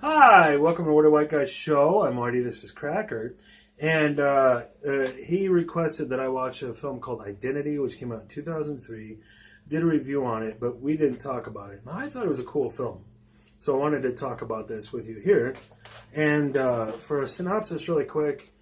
Hi, welcome to What a White Guy Show. I'm Whitey, this is Cracker. And he requested that I watch a film called Identity, which came out in 2003. Did a review on it, but we didn't talk about it. I thought it was a cool film. So I wanted to talk about this with you here. And for a synopsis really quick,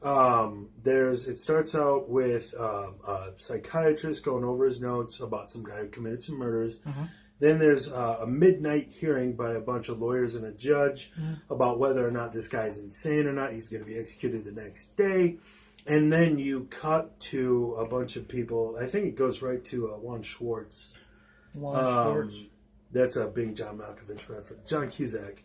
it starts out with a psychiatrist going over his notes about some guy who committed some murders. Mm-hmm. Then there's a midnight hearing by a bunch of lawyers and a judge about whether or not this guy's insane or not. He's going to be executed the next day. And then you cut to a bunch of people. I think it goes right to Juan Schwartz. Schwartz. That's a big John Malkovich reference. John Cusack,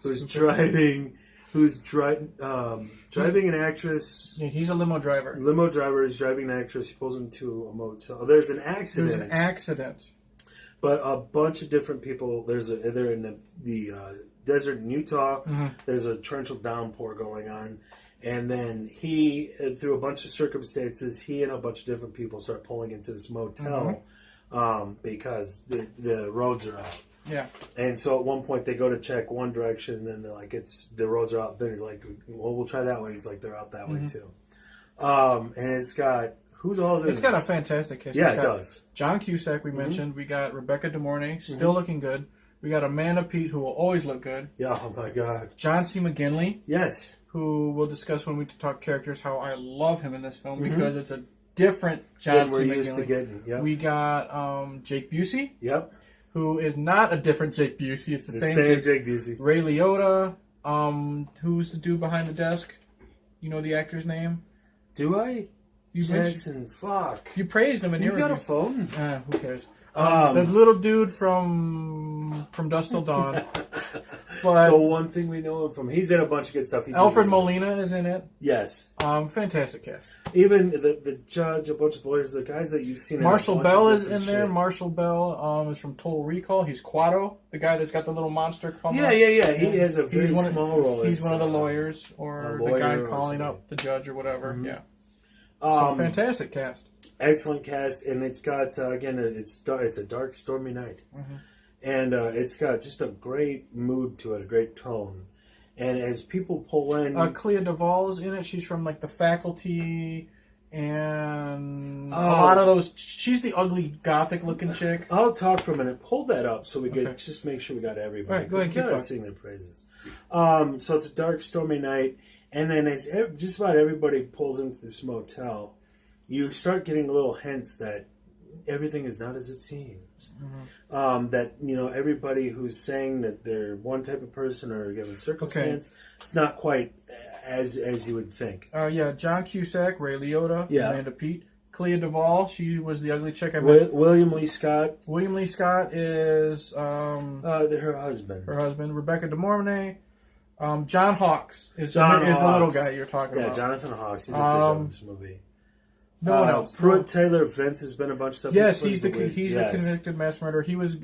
who's driving an actress. Yeah, he's a limo driver. Limo driver is driving an actress. He pulls into a motel. There's an accident. There's an accident. But a bunch of different people. They're in the desert in Utah. Mm-hmm. There's a torrential downpour going on, and then through a bunch of circumstances, he and a bunch of different people start pulling into this motel because the roads are out. Yeah. And so at one point they go to check one direction, and then they're like, the roads are out. Then he's like, well, we'll try that way. He's like, they're out that way too. And it's got. Who's all this? It's got a fantastic cast. Yeah, it does. John Cusack, we mentioned. We got Rebecca De Mornay, still looking good. We got Amanda Peet, who will always look good. Yeah, oh my God. John C. McGinley. Yes. Who we'll discuss when we talk characters, how I love him in this film because it's a different John C. McGinley. Used to getting. Yep. We got Jake Busey. Yep. Who is not a different Jake Busey. It's the same Jake Busey. Ray Liotta. Who's the dude behind the desk? You know the actor's name? Do I? Jackson, fuck. You praised him in your review. You got a phone? Who cares? The little dude from Dusk Till Dawn. But the one thing we know him from, he's in a bunch of good stuff. Alfred Molina is in it. Yes. Fantastic cast. Even the judge, a bunch of lawyers, the guys that you've seen. Marshall Bell is in there. Marshall Bell is from Total Recall. He's Quado, the guy that's got the little monster coming up. Yeah. He has a very small role. He's one of the lawyers or the guy calling up the judge or whatever. Mm-hmm. Yeah. Fantastic cast. Excellent cast, and it's got again. It's a dark, stormy night, and it's got just a great mood to it, a great tone. And as people pull in, Clea Duvall's in it. She's from like The Faculty, and a lot of those. She's the ugly, gothic-looking chick. I'll talk for a minute. Pull that up so we could just make sure we got everybody. All right, go ahead. Keep going. Sing their praises. So it's a dark, stormy night. And then as just about everybody pulls into this motel, you start getting little hints that everything is not as it seems. Mm-hmm. That, everybody who's saying that they're one type of person or a given circumstance, it's not quite as you would think. John Cusack, Ray Liotta, Amanda Peet. Clea Duvall, she was the ugly chick I mentioned. William Lee Scott. William Lee Scott is... her husband. Rebecca De Mornay. John Hawkes is the little guy you're talking about. Yeah, Jonathan Hawkes. He does a good job in this movie. No one else. Pruitt Taylor Vince has been a bunch of stuff. Yes, he's the convicted mass murderer. He was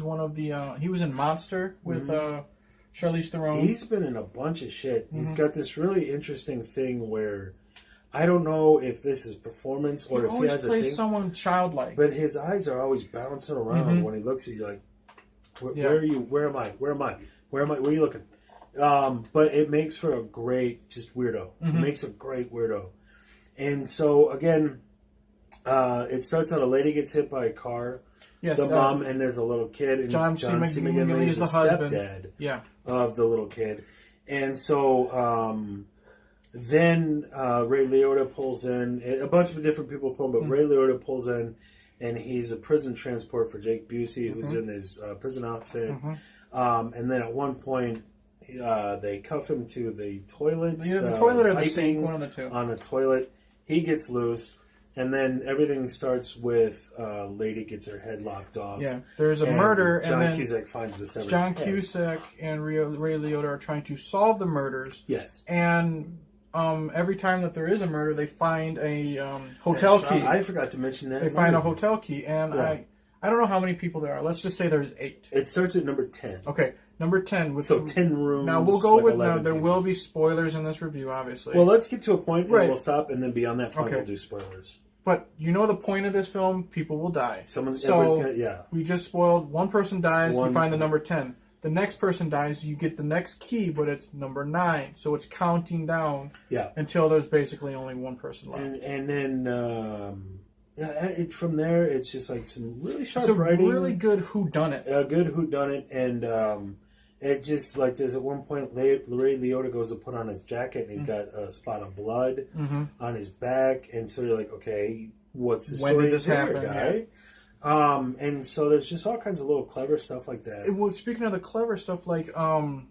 one of the he was in Monster with Charlize Theron. He's been in a bunch of shit. He's got this really interesting thing where I don't know if this is performance or if he has a thing. He always plays someone childlike. But his eyes are always bouncing around when he looks at you like, where are you? Where am I? Where am I? Where am I? Where are you looking? But it makes for a great, just weirdo. It makes a great weirdo. And so, again, it starts out a lady gets hit by a car. Yes, the mom, and there's a little kid. And John C. McGinley is the husband. Stepdad of the little kid. And so then Ray Liotta pulls in. A bunch of different people pull in, but Ray Liotta pulls in, and he's a prison transport for Jake Busey, who's in his prison outfit. And then at one point... they cuff him to the toilet. The toilet or the sink, one of the two. On the toilet. He gets loose, and then everything starts with lady gets her head locked off. Yeah, there's a murder, and then Cusack finds the severed John head. Cusack and Ray Liotta are trying to solve the murders. Yes. And every time that there is a murder, they find a hotel key. I forgot to mention that. They find a hotel key, and I don't know how many people there are. Let's just say there's 8. It starts at number 10. Okay. Number 10. So 10 rooms. Now, we'll go with... Now, there will be spoilers in this review, obviously. Well, let's get to a point where we'll stop, and then beyond that point, we'll do spoilers. But you know the point of this film? People will die. We just spoiled. One person dies, you find the number 10. the next person dies, you get the next key, but it's number 9. So it's counting down until there's basically only one person left. And then from there, it's just like some really sharp it's a writing. really good whodunit. A good whodunit, and it just like there's at one point Ray Liotta goes to put on his jacket and he's got a spot of blood on his back, and so you're like, okay, what's the story? When did this happen, guy? Yeah. And so there's just all kinds of little clever stuff like that. Well, speaking of the clever stuff, like John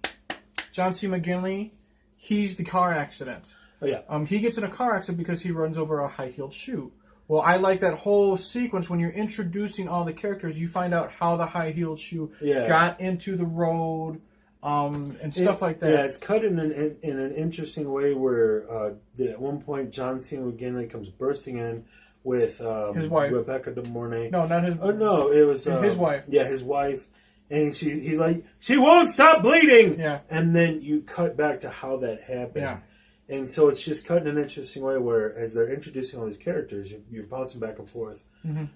C. McGinley, he's the car accident. Oh yeah. He gets in a car accident because he runs over a high-heeled shoe. Well, I like that whole sequence when you're introducing all the characters. You find out how the high-heeled shoe got into the road, and stuff like that. Yeah, it's cut in an interesting way where at one point John C. McGinley comes bursting in with his wife, Rebecca De Mornay. No, not his. Oh no, it was his wife. Yeah, his wife, and he's like, she won't stop bleeding. Yeah, and then you cut back to how that happened. Yeah. And so it's just cut in an interesting way where, as they're introducing all these characters, you're bouncing back and forth, and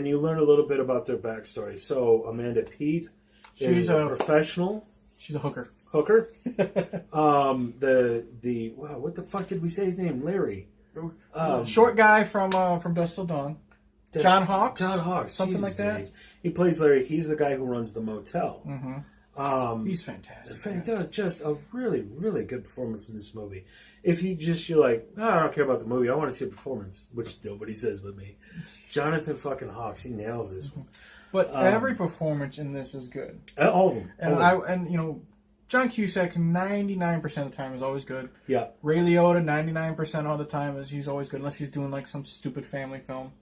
you learn a little bit about their backstory. So Amanda Peet, she's a professional. She's a hooker. Hooker. Wow, what the fuck did we say his name? Larry. Short guy from Dusk Till Dawn. John Hawkes. John Hawkes, something like that. He plays Larry. He's the guy who runs the motel. He's fantastic. He does just a really, really good performance in this movie. If you're like, oh, I don't care about the movie, I want to see a performance, which nobody says but me. Jonathan fucking Hawkes, he nails this one. But every performance in this is good. All of them. And John Cusack 99% of the time is always good. Yeah. Ray Liotta 99% all the time he's always good, unless he's doing like some stupid family film.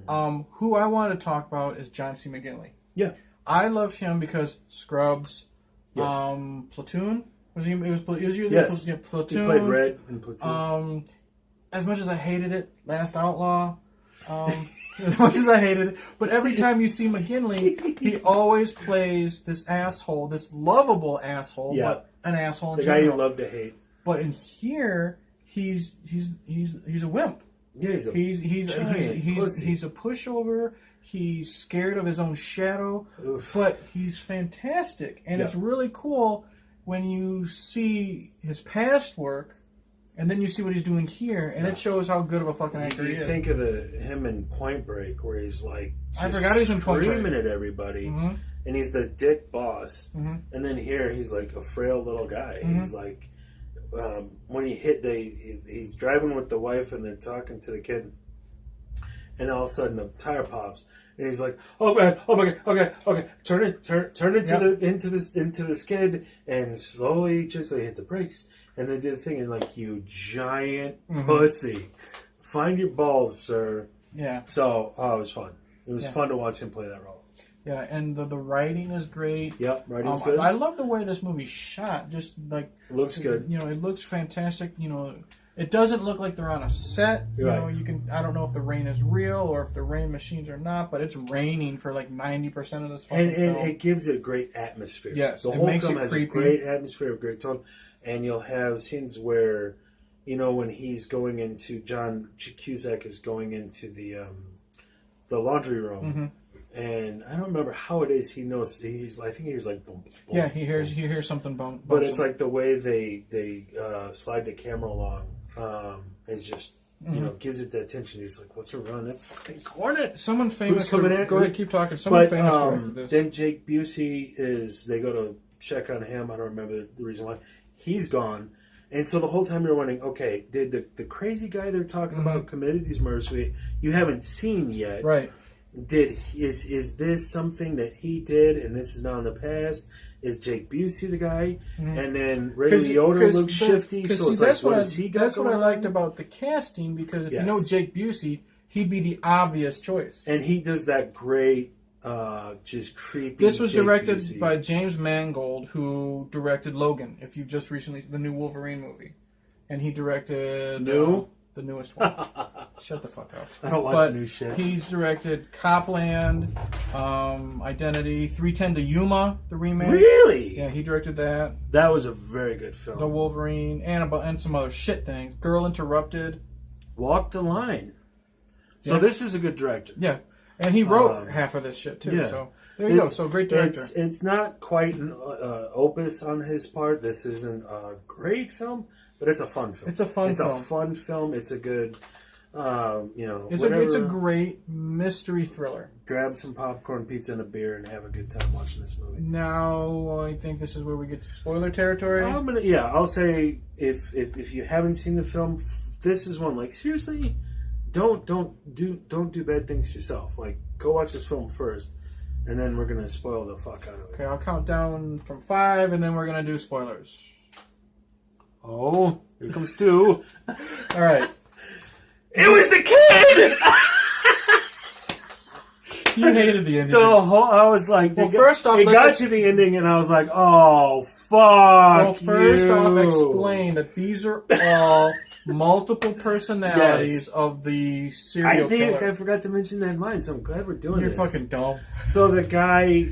Who I want to talk about is John C. McGinley. Yeah. I love him because Scrubs, Platoon. Platoon. He played Red in Platoon. As much as I hated it, Last Outlaw. As much as I hated it, but every time you see McGinley, he always plays this asshole, this lovable asshole, but an asshole in general. The guy you love to hate. But in here, he's a wimp. Yeah, he's a pushover. He's scared of his own shadow, but he's fantastic. And it's really cool when you see his past work, and then you see what he's doing here, and it shows how good of a fucking actor he is. You think of him in Point Break, where he's like, I forgot he's in Point Break, screaming at everybody, and he's the dick boss. And then here, he's like a frail little guy. He's like, when he's driving with the wife, and they're talking to the kid, and all of a sudden the tire pops. And he's like, "Oh man, oh my god, okay, turn it into the skid, and slowly, gently hit the brakes, and then do the thing." And like, you giant pussy, find your balls, sir. Yeah. So, it was fun. It was fun to watch him play that role. Yeah, and the writing is great. Yep, writing's good. I love the way this movie's shot. Just like it looks good. It looks fantastic. It doesn't look like they're on a set. I don't know if the rain is real or if the rain machines are not, but it's raining for like 90% of this film. And it gives it a great atmosphere. Yes, the whole film has a great atmosphere, a great tone, and you'll have scenes where, when he's going into John Cusack is going into the laundry room, and I don't remember how it is. He knows I think he hears like boom, boom. Yeah, he hears something boom. But it's like the way they slide the camera along. Is just gives it that tension. He's like, "What's around that fucking corner?" Someone famous. Who's coming in? Go ahead, keep talking. Someone famous directed this. Then Jake Busey they go to check on him. I don't remember the reason why. He's gone, and so the whole time you're wondering, okay, did the crazy guy they're talking about committed these murders you haven't seen yet? Right. Is this something that he did and this is now in the past? Is Jake Busey the guy? And then Ray Liotta looks shifty, so it's like, what does he got? That's what I liked about the casting, because if you know Jake Busey, he'd be the obvious choice. And he does that great, just creepy. This was directed by James Mangold, who directed Logan, if you've just recently, the new Wolverine movie. And he directed... the newest one. Shut the fuck up. I don't watch new shit. He's directed Copland, Identity, 310 to Yuma, the remake. Really? Yeah, he directed that. That was a very good film. The Wolverine, and some other shit things. Girl Interrupted. Walk the Line. So this is a good director. Yeah. And he wrote half of this shit, too. Yeah. So. There you go. So great director. It's not quite an opus on his part. This isn't a great film, but it's a fun film. It's a fun film. It's a fun film. It's a good, It's a great mystery thriller. Grab some popcorn, pizza, and a beer, and have a good time watching this movie. Now, I think this is where we get to spoiler territory. I'll say if you haven't seen the film, this is one, like, seriously, don't do bad things to yourself. Like, go watch this film first, and then we're gonna spoil the fuck out of it. Okay, I'll count down from 5, and then we're gonna do spoilers. Oh, here comes 2. All right. It was the kid. You hated the ending. I was like, first off, it got to the ending, and I was like, oh, fuck. First off, explain that these are all multiple personalities of the serial killer. I forgot to mention that in mine, so I'm glad we're doing this. You're fucking dumb. So the guy,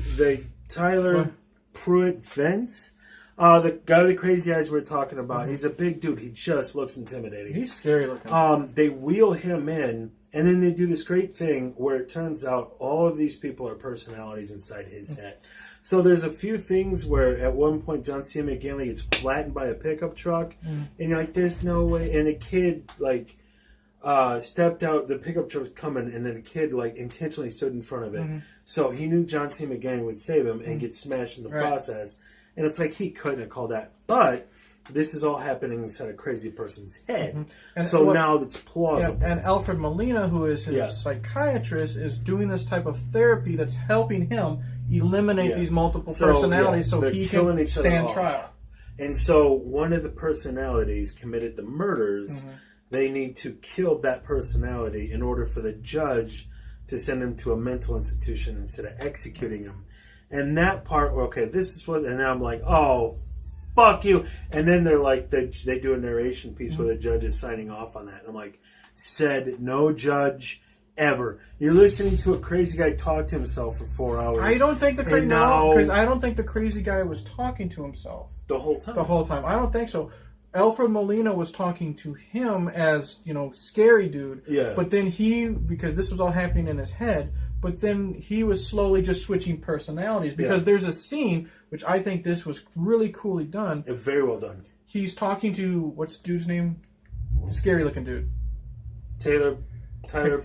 Tyler Pruitt Vance, the guy with the crazy eyes we're talking about, he's a big dude. He just looks intimidating. He's scary looking. They wheel him in, and then they do this great thing where it turns out all of these people are personalities inside his head. So there's a few things where at one point John C. McGinley gets flattened by a pickup truck, and you're like, there's no way. And a kid, like, stepped out, the pickup truck was coming, and then a kid, like, intentionally stood in front of it. So he knew John C. McGinley would save him and get smashed in the process. And it's like, he couldn't have called that. But this is all happening inside a crazy person's head. And so now it's plausible. Yeah, and Alfred Molina, who is his psychiatrist, is doing this type of therapy that's helping him eliminate these multiple personalities so he can stand trial. And so one of the personalities committed the murders. They need to kill that personality in order for the judge to send him to a mental institution instead of executing him. And that part, okay, this is what, and now I'm like, oh, fuck you. And then they're like, they do a narration piece where the judge is signing off on that. And I'm like, said no judge ever. You're listening to a crazy guy talk to himself for 4 hours. I don't think because I don't think the crazy guy was talking to himself the whole time. The whole time, I don't think so. Alfred Molina was talking to him as, scary dude. Yeah. But then because this was all happening in his head. But then he was slowly just switching personalities because there's a scene which I think this was really coolly done. Very well done. He's talking to what's the dude's name? Scary looking dude. Tyler.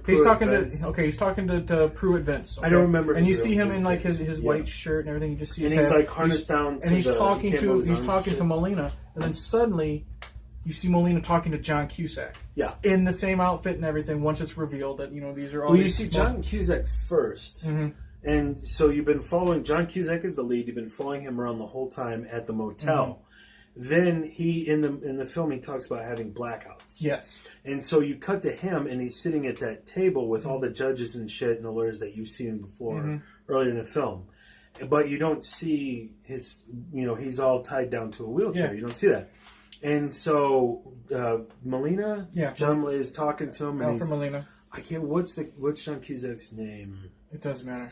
He's talking to Pruitt Vince. Okay? I don't remember. And you see him in like his white shirt and everything. You just see his head. And he's like harnessed down. And he's talking to Molina, and then suddenly you see Molina talking to John Cusack. Yeah. In the same outfit and everything. Once it's revealed that these are all. Well, you see John Cusack first, and so you've been following John Cusack as the lead. You've been following him around the whole time at the motel. Then he in the film he talks about having blackouts. Yes. And so you cut to him and he's sitting at that table with all the judges and shit and the lawyers that you've seen before earlier in the film. But you don't see his he's all tied down to a wheelchair. Yeah. You don't see that. And so Molina, John is talking to him and Alfred Molina. I can't what's John Cusack's name? It doesn't matter.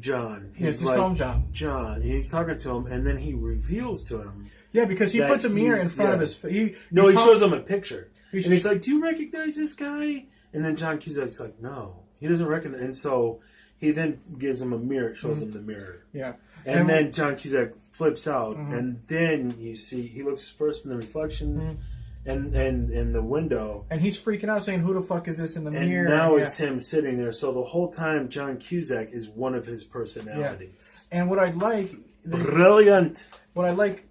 John. He's like, call him John. John. And he's talking to him and then he reveals to him. Yeah, because he puts a mirror in front of his face. He shows him a picture. And he's like, do you recognize this guy? And then John Cusack's like, no. He doesn't recognize. And so he then gives him a mirror, shows him the mirror. Yeah. And then John Cusack flips out. And then you see, he looks first in the reflection and in the window. And he's freaking out saying, who the fuck is this in the mirror? And now it's him sitting there. So the whole time, John Cusack is one of his personalities. Yeah. And what I'd like... Brilliant. What I like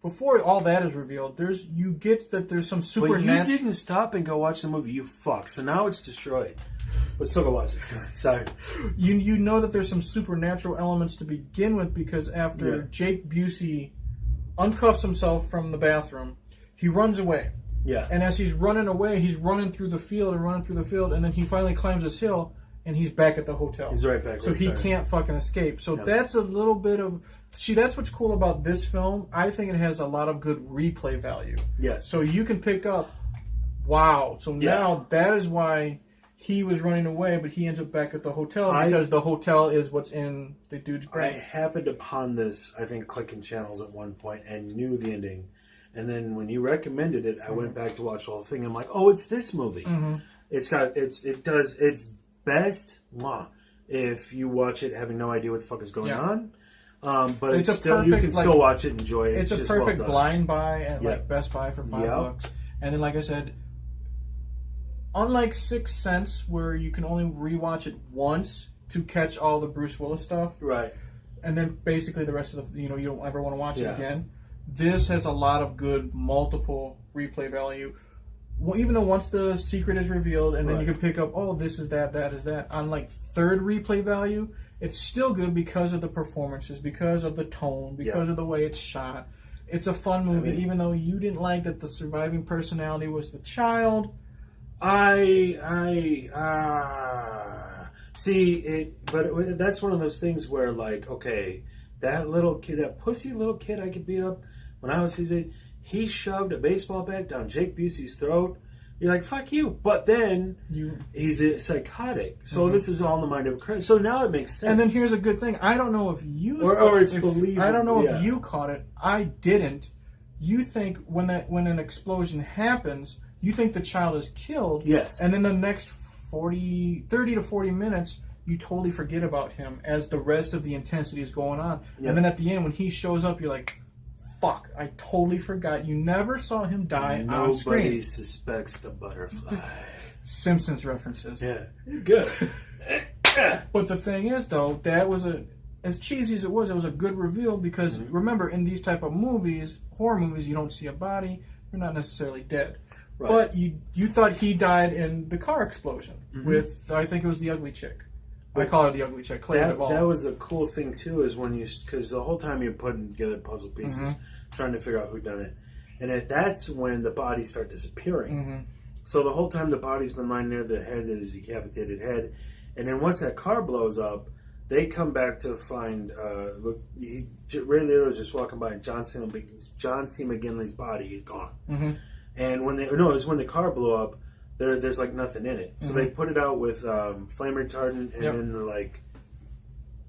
before all that is revealed, you get that there's some supernatural. But you didn't stop and go watch the movie, you fuck. So now it's destroyed. But still go watch it. Sorry. You know that there's some supernatural elements to begin with because after Jake Busey uncuffs himself from the bathroom, he runs away. Yeah. And as he's running away, he's running through the field, and then he finally climbs this hill. And he's back at the hotel. He's right back. So he can't fucking escape. So that's a little bit of... See, that's what's cool about this film. I think it has a lot of good replay value. Yes. So you can pick up, wow. So now that is why he was running away, but he ends up back at the hotel because the hotel is what's in the dude's brain. I happened upon this, I think, clicking channels at one point and knew the ending. And then when you recommended it, I went back to watch the whole thing. I'm like, oh, it's this movie. It does its best. if you watch it having no idea what the fuck is going on. But it's still, perfect, you can still watch it and enjoy it. It's a just perfect well blind buy at like Best Buy for $5. And then, like I said, unlike Sixth Sense, where you can only rewatch it once to catch all the Bruce Willis stuff, right? And then basically the rest of the, you don't ever want to watch it again. This has a lot of good multiple replay value. Well, even though once the secret is revealed, and then you can pick up, oh, this is that is that. On like third replay value, it's still good because of the performances, because of the tone, because of the way it's shot. It's a fun movie, even though you didn't like that the surviving personality was the child. See it, but that's one of those things where, like, okay, that little kid, that pussy little kid I could beat up when I was his age, he shoved a baseball bat down Jake Busey's throat. You're like, fuck you. But then he's a psychotic. So this is all in the mind of a criminal. So now it makes sense. And then here's a good thing. I don't know if you or it's believable. I don't know if you caught it. I didn't. You think when an explosion happens, you think the child is killed. Yes. And then the next 30 to 40 minutes, you totally forget about him as the rest of the intensity is going on. Yep. And then at the end, when he shows up, you're like, fuck, I totally forgot. You never saw him die on screen. Nobody suspects the butterfly. Simpsons references. Yeah. Good. But the thing is, though, that was as cheesy as it was a good reveal because, remember, in these type of movies, horror movies, you don't see a body. You're not necessarily dead. Right. But you thought he died in the car explosion with, I think it was the ugly chick. I call her the ugly chick, Clea Duvall. That was the cool thing, too, is when because the whole time you're putting together puzzle pieces, trying to figure out who done it. And that's when the bodies start disappearing. So the whole time the body's been lying near the head, his decapitated head. And then once that car blows up, they come back to find, Ray Liotta was just walking by and John C. McGinley's body is gone. And when when the car blew up, there's like nothing in it. So they put it out with flame retardant, and then they're like,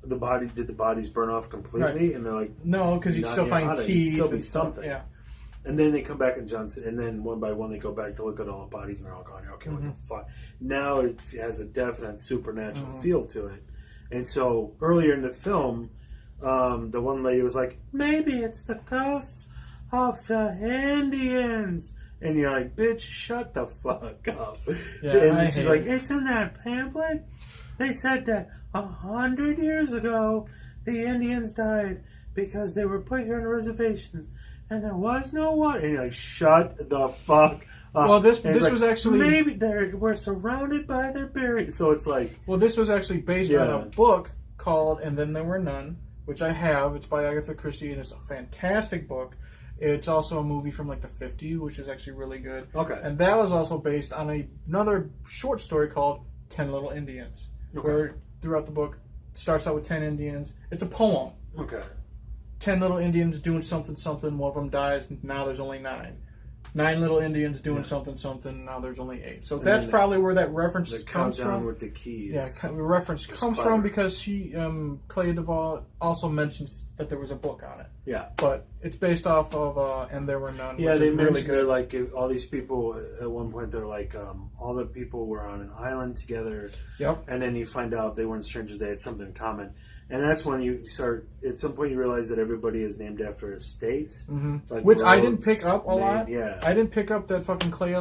did the bodies burn off completely? Right. And they're like, no, because you'd still find teeth. It'd still be something. Yeah. And then they come back and and then one by one they go back to look at all the bodies and they're all gone. Okay, what the fuck? Now it has a definite supernatural feel to it. And so earlier in the film, the one lady was like, maybe it's the ghosts of the Indians. And you're like, bitch, shut the fuck up. Yeah, and she's like, it's in that pamphlet. They said that 100 years ago, the Indians died because they were put here on a reservation and there was no water. And you're like, shut the fuck up. Well, this was actually... Maybe we're surrounded by their buried... So it's like... Well, this was actually based on a book called And Then There Were None, which I have. It's by Agatha Christie, and it's a fantastic book. It's also a movie from like the 50s, which is actually really good. Okay. And that was also based on another short story called 10 Little Indians. Okay. Where throughout the book, it starts out with 10 Indians. It's a poem. Okay. 10 little Indians doing something, one of them dies, now there's only 9. 9 little Indians doing something, now there's only 8. So that's probably where that reference comes from. Countdown with the keys. Yeah, the reference comes from because Clea Duvall also mentions that there was a book on it. Yeah. But it's based off of And There Were None. Yeah, which they is mentioned really good. they're like all these people at one point. They're like all the people were on an island together. Yep. And then you find out they weren't strangers; they had something in common. And that's when you start. At some point, you realize that everybody is named after a state, like which roads, I didn't pick up a lot. Yeah, I didn't pick up that fucking Clea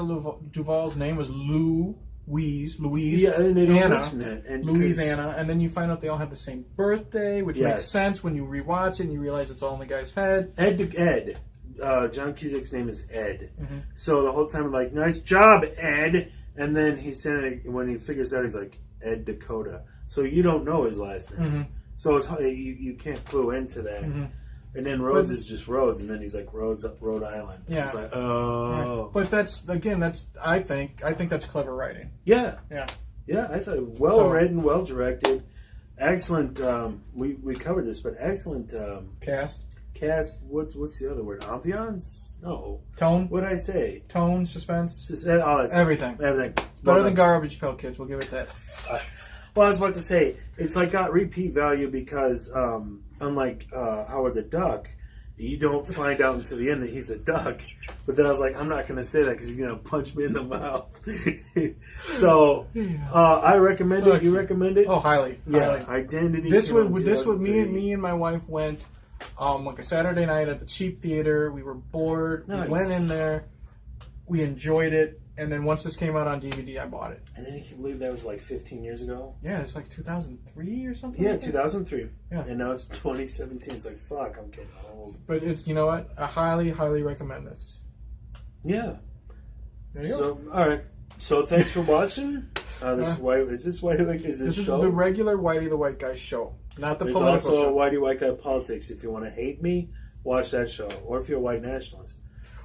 Duvall's name was Louise. Yeah, and they don't mention that. And Louisiana, and then you find out they all have the same birthday, which makes sense when you rewatch it and you realize it's all in the guy's head. Ed. John Cusack's name is Ed. So the whole time I'm like, nice job, Ed. And then he's standing when he figures out, he's like, Ed Dakota. So you don't know his last name. So it's you can't clue into that. And then Rhodes is just Rhodes, and then he's like Rhodes up Rhode Island. Yeah. It's like, oh. Right. But that's I think that's clever writing. Yeah. Yeah. Yeah, I thought well written, well directed, excellent. We covered this, but excellent cast. What's the other word? Ambiance? No. Tone. What did I say? Tone, suspense. Everything. It's better than Garbage Pail Kids. We'll give it that. Well, I was about to say, it's like got repeat value because, unlike Howard the Duck, You don't find out until the end that he's a duck. But then I was like, I'm not going to say that because he's going to punch me in the mouth. So I recommend it. You recommend it? Oh, highly. Yeah, Identity. This was me and my wife went like a Saturday night at the cheap theater. We were bored. Nice. We went in there. We enjoyed it. And then once this came out on DVD, I bought it. And then you can believe that was like 15 years ago? Yeah, it's like 2003 or something. Yeah, like 2003. Yeah. And now it's 2017. It's like, fuck, I'm getting old. But it's, you know what? I highly, highly recommend this. Yeah. There you go. All right. So thanks for watching. Is this Whitey White Guy? This is show? The regular Whitey the White Guy show, not the There's political also show. Whitey White Guy Politics. If you want to hate me, watch that show. Or if you're a white nationalist.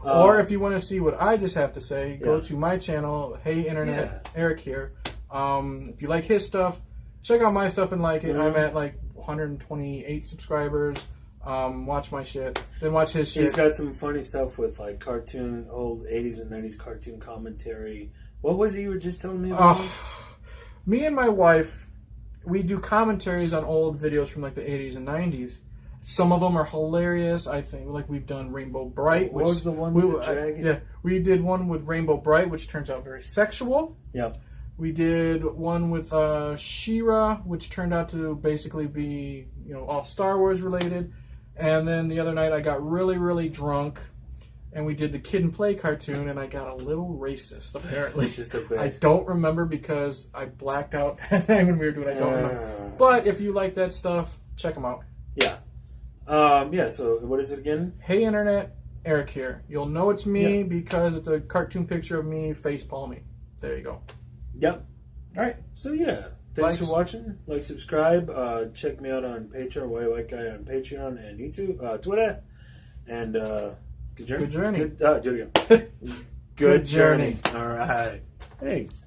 Or if you want to see what I just have to say, go to my channel, Hey Internet, Eric here. If you like his stuff, check out my stuff and like it. I'm at like 128 subscribers. Watch my shit. Then watch his shit. He's got some funny stuff with like cartoon, old 80s and 90s cartoon commentary. What was it you were just telling me about? Me and my wife, we do commentaries on old videos from like the 80s and 90s. Some of them are hilarious. I think, like we've done Rainbow Bright. What was the one with the dragon? We did one with Rainbow Bright, which turns out very sexual. Yep. We did one with She-Ra, which turned out to basically be, all Star Wars related. And then the other night I got really, really drunk, and we did the Kid and Play cartoon, and I got a little racist, apparently. Just a bit. I don't remember because I blacked out that night when we were doing it. I don't remember. But if you like that stuff, check them out. Yeah. So what is it again? Hey Internet, Eric here. You'll know it's me because it's a cartoon picture of me face palming. There you go. Yep. All right. So thanks for watching. Like, subscribe. Check me out on Patreon, Whitey White Guy on Patreon and YouTube, Twitter. And good journey. Good journey. Do it again. Good journey. All right. Thanks.